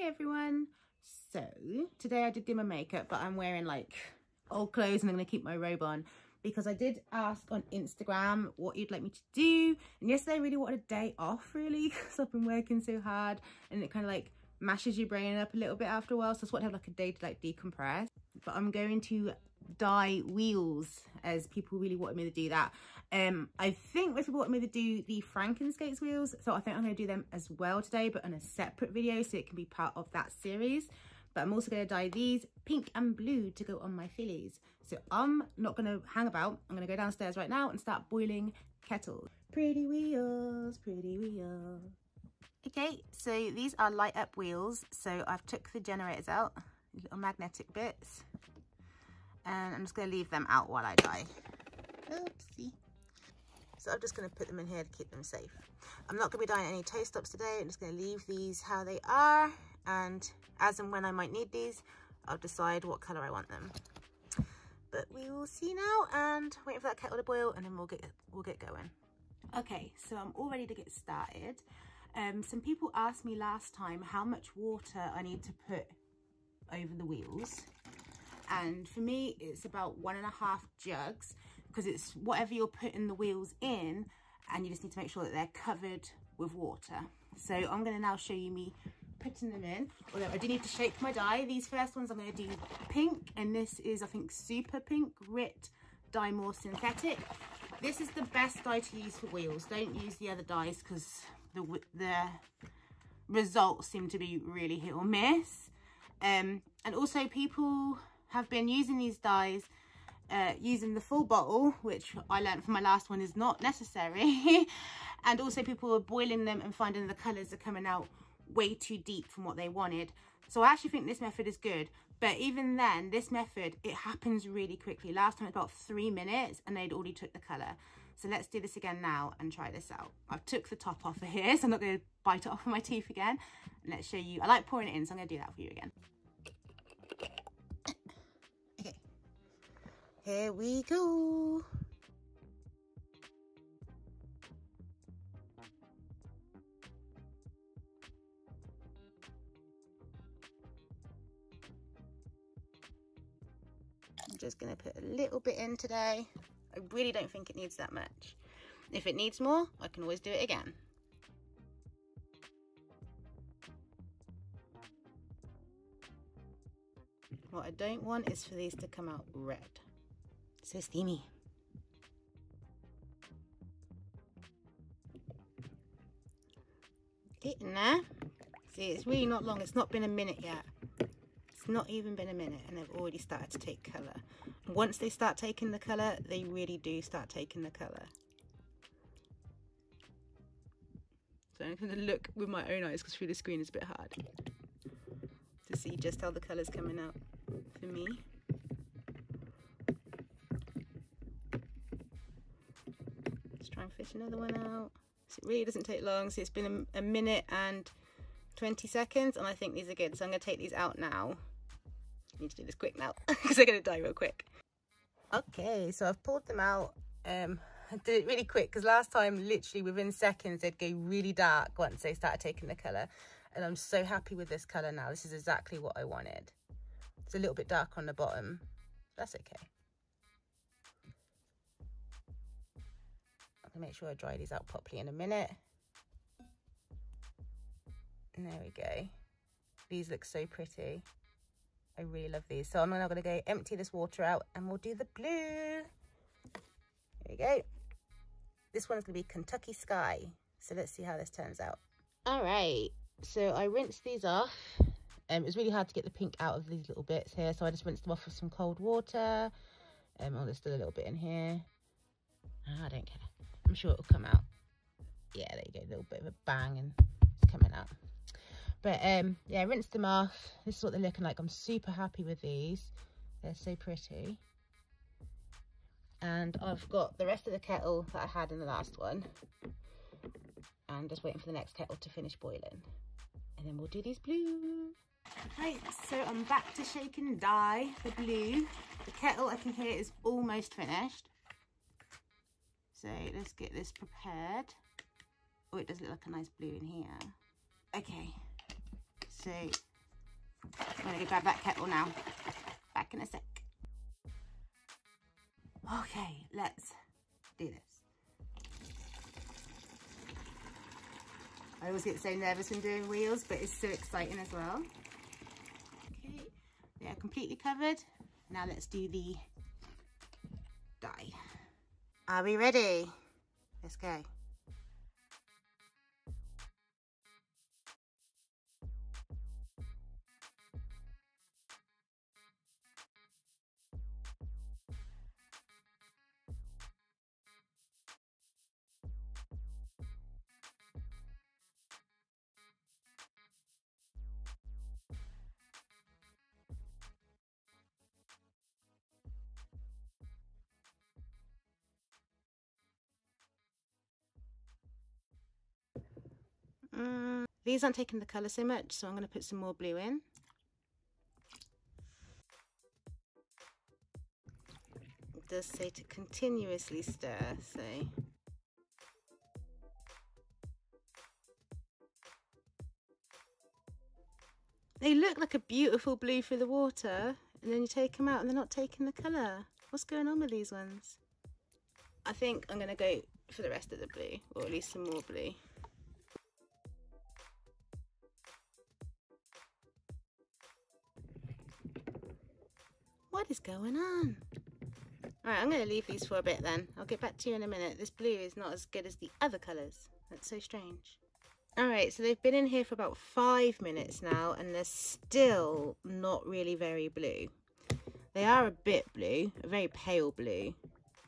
everyone. So today I did do my makeup, but I'm wearing like old clothes and I'm going to keep my robe on because I did ask on Instagram what you'd like me to do. And yesterday I really wanted a day off really because I've been working so hard and it kind of like mashes your brain up a little bit after a while. So I just want to have like a day to like decompress. But I'm going to dye wheels as people really wanted me to do that. I think most people wanted me to do the Frankenskates wheels, so I think I'm going to do them as well today, but on a separate video so it can be part of that series. But I'm also going to dye these pink and blue to go on my fillies. So I'm not going to hang about. I'm going to go downstairs right now and start boiling kettles. Pretty wheels, pretty wheels. Okay, so these are light up wheels. So I've took the generators out, these little magnetic bits, and I'm just going to leave them out while I dye. Oopsie. So I'm just going to put them in here to keep them safe. I'm not going to be dyeing any toe stops today. I'm just going to leave these how they are, and as and when I might need these, I'll decide what colour I want them. But we will see now, and waiting for that kettle to boil, and then we'll get going. Okay, so I'm all ready to get started. Some people asked me last time how much water I need to put over the wheels, and for me it's about 1.5 jugs, because it's whatever you're putting the wheels in, and you just need to make sure that they're covered with water. So I'm going to now show you me putting them in, although I do need to shake my dye. These first ones I'm going to do pink, and this is I think super pink Rit Dye More Synthetic. This is the best dye to use for wheels. Don't use the other dyes because the results seem to be really hit or miss. And also people have been using these dyes using the full bottle, which I learned from my last one is not necessary. And also people are boiling them and finding the colours are coming out way too deep from what they wanted. So I actually think this method is good, but even then this method, it happens really quickly. Last time it was about 3 minutes and they'd already took the colour. So let's do this again now and try this out. I've took the top off of here, so I'm not going to bite it off with my teeth again. And let's show you. I like pouring it in, so I'm going to do that for you again. Okay, here we go. I'm just going to put a little bit in today. I really don't think it needs that much. If it needs more, I can always do it again. What I don't want is for these to come out red. So steamy. Getting there. See, it's really not long. It's not been a minute yet. Not even been a minute and they've already started to take colour. Once they start taking the colour, they really do start taking the colour. So I'm going to look with my own eyes because through the screen is a bit hard to see just how the colour's coming out for me. Let's try and fish another one out. So it really doesn't take long. So it's been a minute and 20 seconds and I think these are good. So I'm going to take these out now. I need to do this quick now because they're going to die real quick. Okay, so I've pulled them out. I did it really quick because last time literally within seconds they'd go really dark once they started taking the colour, and I'm so happy with this colour now. This is exactly what I wanted. It's a little bit dark on the bottom. That's okay. I'm going to make sure I dry these out properly in a minute. And there we go. These look so pretty. I really love these. So I'm now going to go empty this water out and we'll do the blue. Here we go. This one's going to be Kentucky Sky. So let's see how this turns out. All right. So I rinsed these off. It was really hard to get the pink out of these little bits here. So I just rinsed them off with some cold water. Oh, there's still a little bit in here. I don't care. I'm sure it'll come out. Yeah, there you go. A little bit of a bang and it's coming out. But yeah, I rinsed them off. This is what they're looking like. I'm super happy with these. They're so pretty. And I've got the rest of the kettle that I had in the last one. And just waiting for the next kettle to finish boiling. And then we'll do these blue. Right, so I'm back to shake and dye the blue. The kettle I can hear is almost finished. So let's get this prepared. Oh, it does look like a nice blue in here. Okay. So I'm gonna go grab that kettle now. Back in a sec. Okay, let's do this. I always get so nervous when doing wheels, but it's so exciting as well. Okay, they are completely covered. Now let's do the dye. Are we ready? Let's go. These aren't taking the colour so much, so I'm going to put some more blue in. It does say to continuously stir, so... They look like a beautiful blue through the water, and then you take them out and they're not taking the colour. What's going on with these ones? I think I'm going to go for the rest of the blue, or at least some more blue. What is going on? Alright, I'm going to leave these for a bit then. I'll get back to you in a minute. This blue is not as good as the other colours. That's so strange. Alright, so they've been in here for about 5 minutes now, and they're still not really very blue. They are a bit blue, a very pale blue,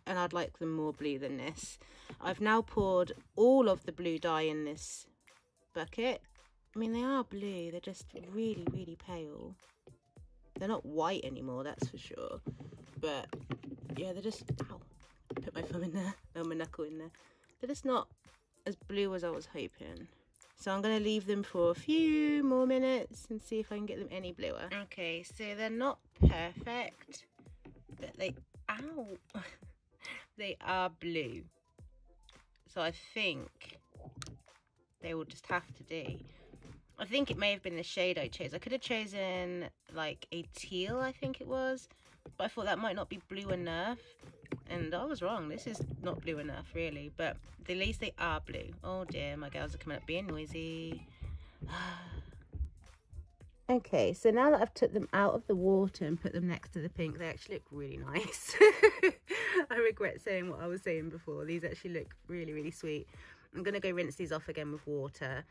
and I'd like them more blue than this. I've now poured all of the blue dye in this bucket. I mean, they are blue, they're just really, really pale. They're not white anymore, that's for sure. But yeah, they're just, ow, put my thumb in there, oh, my knuckle in there. They're just not as blue as I was hoping. So I'm going to leave them for a few more minutes and see if I can get them any bluer. Okay, so they're not perfect, but they, ow, they are blue. So I think they will just have to do. I think it may have been the shade I chose. I could have chosen like a teal, I think it was, but I thought that might not be blue enough. And I was wrong, this is not blue enough really, but at least they are blue. Oh dear, my girls are coming up being noisy. Okay, so now that I've took them out of the water and put them next to the pink, they actually look really nice. I regret saying what I was saying before. These actually look really, really sweet. I'm going to go rinse these off again with water,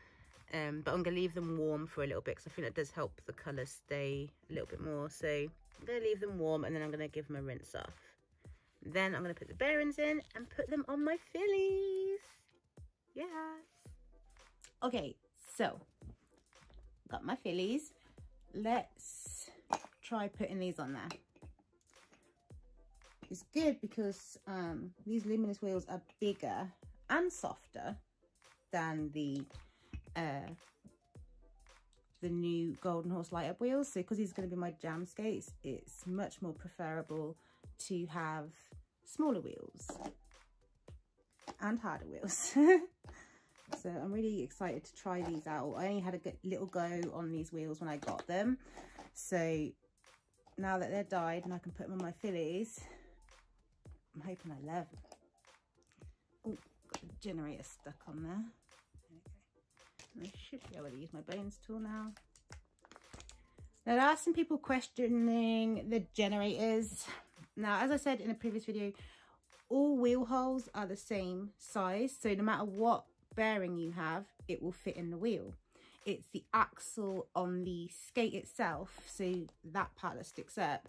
but I'm going to leave them warm for a little bit because I think that does help the colour stay a little bit more. So I'm going to leave them warm and then I'm going to give them a rinse off. Then I'm going to put the bearings in and put them on my fillies. Yes. Okay, so got my fillies. Let's try putting these on there. It's good because these luminous wheels are bigger and softer than the new Golden Horse light up wheels. So because these are going to be my jam skates, it's much more preferable to have smaller wheels and harder wheels. So I'm really excited to try these out. I only had a little go on these wheels when I got them, so now that they're dyed and I can put them on my fillies, I'm hoping I love them. Oh, got the generator stuck on there. Okay. I should be able to use my bones tool now. Now there are some people questioning the generators. Now, as I said in a previous video, all wheel holes are the same size, so no matter what bearing you have, it will fit in the wheel. It's the axle on the skate itself, so that part that sticks up,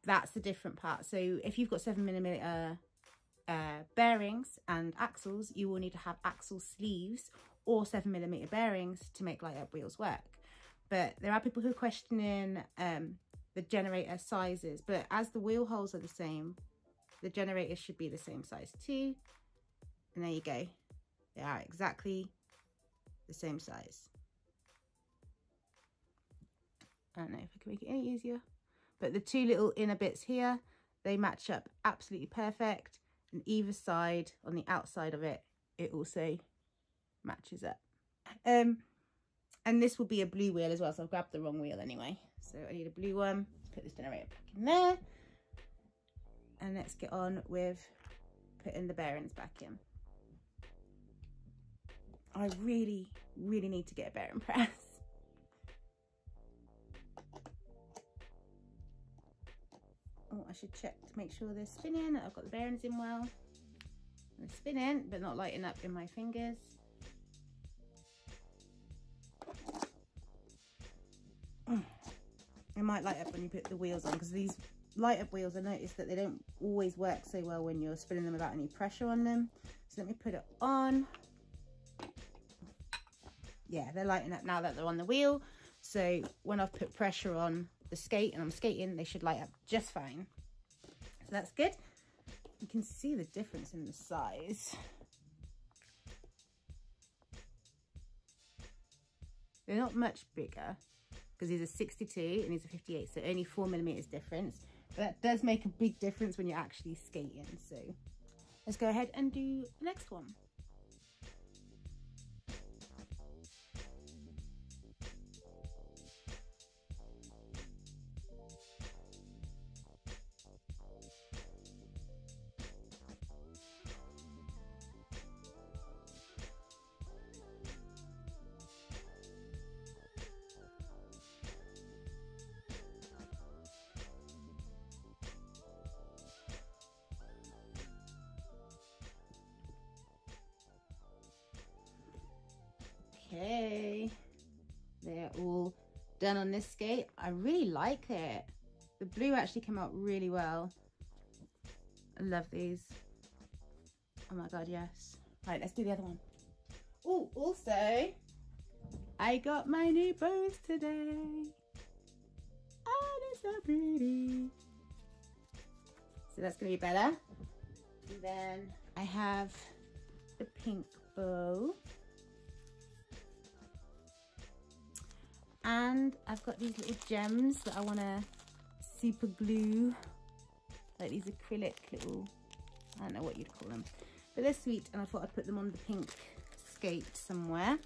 that's the different part. So if you've got 7mm bearings and axles, you will need to have axle sleeves or 7mm bearings to make light up wheels work. But there are people who are questioning the generator sizes, but as the wheel holes are the same, the generators should be the same size too. And there you go, they are exactly the same size. I don't know if I can make it any easier, but the two little inner bits here, they match up absolutely perfect, and either side on the outside of it, it also matches up. And this will be a blue wheel as well, so I've grabbed the wrong wheel anyway. So I need a blue one. Put this generator back in there. And let's get on with putting the bearings back in. I really, really need to get a bearing press. Oh, I should check to make sure they're spinning. I've got the bearings in well. They're spinning, but not lighting up in my fingers. It might light up when you put the wheels on, because these light up wheels, I noticed that they don't always work so well when you're spinning them without any pressure on them. So let me put it on. Yeah, they're lighting up now that they're on the wheel. So when I've put pressure on the skate and I'm skating, they should light up just fine. So that's good. You can see the difference in the size. They're not much bigger, because these are 62 and these are 58, so only 4mm difference. But that does make a big difference when you're actually skating. So let's go ahead and do the next one. Okay, they're all done on this skate. I really like it. The blue actually came out really well. I love these. Oh my god, yes. Right, let's do the other one. Oh, also, I got my new bows today. Oh, they're so pretty. So that's gonna be better. And then I have the pink bow. And I've got these little gems that I want to super glue, like these acrylic little, I don't know what you'd call them, but they're sweet, and I thought I'd put them on the pink skate somewhere,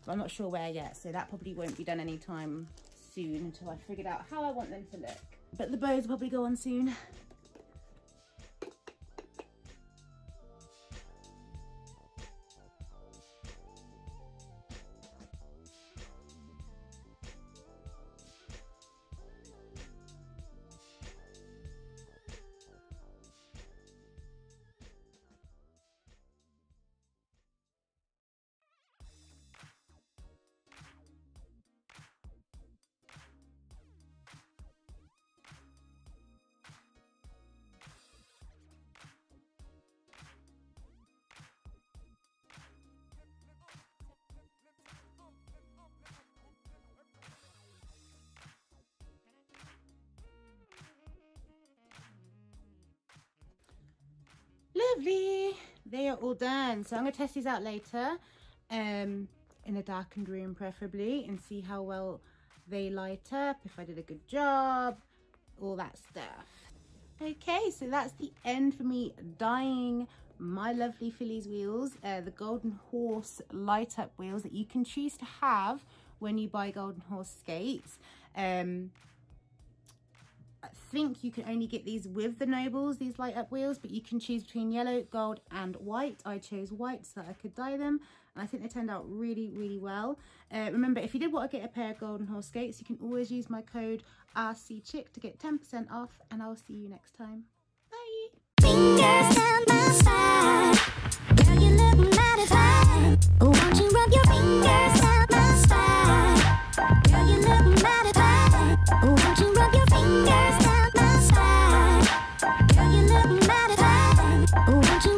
but I'm not sure where yet, so that probably won't be done anytime soon until I figured out how I want them to look. But the bows will probably go on soon. Lovely, they are all done. So I'm going to test these out later in a darkened room preferably, and see how well they light up, if I did a good job, all that stuff. Okay, so that's the end for me dyeing my lovely Phillies wheels, the Golden Horse light up wheels that you can choose to have when you buy Golden Horse skates. I think you can only get these with the Nobles, these light up wheels, but you can choose between yellow, gold and white. I chose white so that I could dye them, and I think they turned out really, really well. Remember, if you did want to get a pair of Golden Horse skates, you can always use my code RCChick to get 10% off, and I'll see you next time. Bye! Fingers down my spine, girl, you look mighty fine. Won't you rub your fingers down my spine, girl, you look mighty fine. Won't you rub your fingers down my spine, girl, you look mighty fine. Won't you